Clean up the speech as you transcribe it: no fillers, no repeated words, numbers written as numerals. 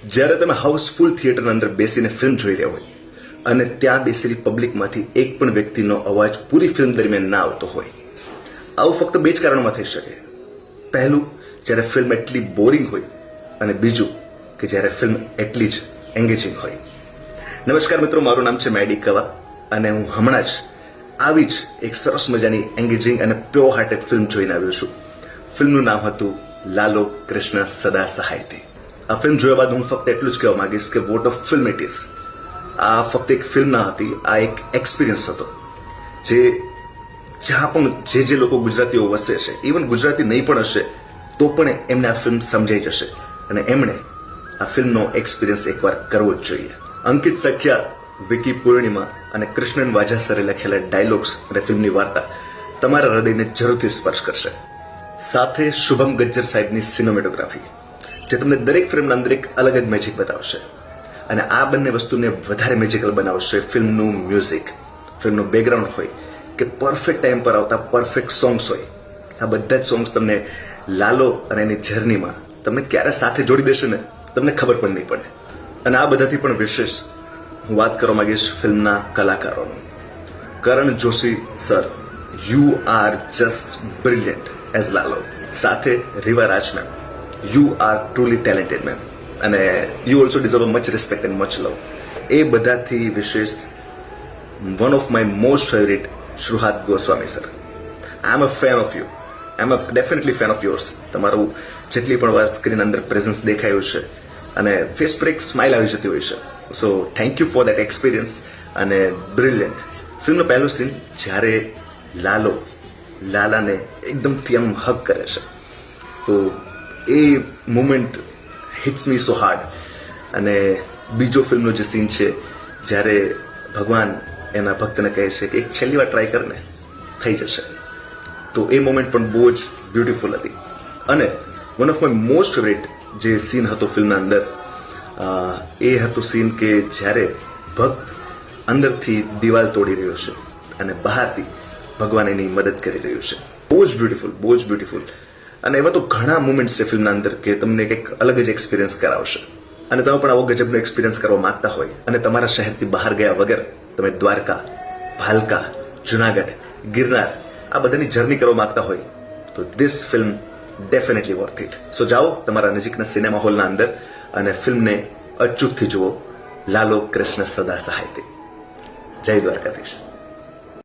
જ્યારે તમે હાઉસફુલ થિયેટરની અંદર બેસીને ફિલ્મ જોઈ રહ્યા હોય અને ત્યાં બેસેલી પબ્લિકમાંથી એક પણ વ્યક્તિનો અવાજ પૂરી ફિલ્મ દરમિયાન ના આવતો હોય, આવું ફક્ત બે જ કારણોમાં થઈ શકે. પહેલું, જ્યારે ફિલ્મ એટલી બોરિંગ હોય, અને બીજું કે જ્યારે ફિલ્મ એટલી જ એન્ગેજિંગ હોય. નમસ્કાર મિત્રો, મારું નામ છે મેડી કવા અને હું હમણાં જ આવી જ એક સરસ મજાની એન્ગેજિંગ અને પ્યોર હાર્ટેડ ફિલ્મ જોઈને આવ્યો છું. ફિલ્મનું નામ હતું લાલો કૃષ્ણ સદા સહાયતે. આ ફિલ્મ જોયા બાદ હું ફક્ત એટલું જ કહેવા માંગીશ કે what of film it is. આ ફક્ત એક ફિલ્મ ના હતી, આ એક એક્સપિરિયન્સ હતો જે જ્યાં પણ જે લોકો ગુજરાતીઓ વસે છે, ઇવન ગુજરાતી નહીં પણ હશે તો પણ એમને આ ફિલ્મ સમજાઈ જશે અને એમણે આ ફિલ્મનો એક્સપિરિયન્સ એકવાર કરવો જ જોઈએ. અંકિત સખ્યા, વિકી પૂર્ણિમા અને કૃષ્ણન વાજા સરે લખેલા ડાયલોગ્સ અને ફિલ્મની વાર્તા તમારા હૃદયને જરૂરથી સ્પર્શ કરશે. સાથે શુભમ ગજ્જર સાહેબની સિનેમેટોગ્રાફી જે તમને દરેક ફિલ્મના અંદર એક અલગ જ મેજિક બતાવશે. અને આ બંને વસ્તુને વધારે મેજિકલ બનાવશે ફિલ્મનું મ્યુઝિક, ફિલ્મનું બેકગ્રાઉન્ડ હોય કે પરફેક્ટ ટાઈમ પર આવતા પરફેક્ટ સોંગ્સ હોય. આ બધા જ સોંગ્સ તમને લાલો અને એની જર્નીમાં તમને ક્યારે સાથે જોડી દેશે ને તમને ખબર પણ નહીં પડે. અને આ બધાથી પણ વિશેષ હું વાત કરવા માંગીશ ફિલ્મના કલાકારોનું. Karan Joshi sir, you are just brilliant as Lalo. સાથે Riva Raj ma'am, you are truly talented ma'am અને you also deserve much respect and much love. એ બધાથી વિશેષ one of my most favourite Shruhad Goswami sir. I am a fan of you, I am a definitely fan of yours. તમારું જેટલી પણ વાર screen અંદર presence દેખાયું છે અને ફેસ પર એક સ્માઇલ આવી જતી હોય છે. So thank you for that experience અને બ્રિલિયન્ટ. ફિલ્મનો પહેલો સીન જ્યારે લાલો લાલાને એકદમથી આમ હગ કરે છે તો એ મુમેન્ટ હિટ્સ મી સો હાર્ડ. અને બીજો ફિલ્મનો જે સીન છે જ્યારે ભગવાન એના ભક્તને કહે છે કે એક છેલ્લી વાર ટ્રાય કરને, થઈ જશે, તો એ મોમેન્ટ પણ બહુ જ બ્યુટીફુલ હતી. અને one of my most favourite જે સીન હતો ફિલ્મના અંદર એ હતો સીન કે જ્યારે ભક્ત અંદરથી દિવાલ તોડી રહ્યો છે અને બહારથી ભગવાન એની મદદ કરી રહ્યું છે. બહુ જ બ્યુટીફુલ, બહુ જ બ્યુટીફુલ. અને એવા તો ઘણા મુમેન્ટ્સ છે ફિલ્મના અંદર કે તમને કંઈક અલગ જ એક્સપિરિયન્સ કરાવશે. અને તમે પણ આવો ગજબનો એક્સપિરિયન્સ કરવા માંગતા હોય અને તમારા શહેરથી બહાર ગયા વગર તમે દ્વારકા, ભાલકા, જુનાગઢ, ગિરનાર આ બધાની જર્ની કરવા માંગતા હોય તો this film definitely worth it. So જાઓ તમારા નજીકના સિનેમા હોલના અંદર અને ફિલ્મને અચૂકથી જુઓ, લાલો કૃષ્ણ સદા સહાયતે. જય દ્વારકાધીશ.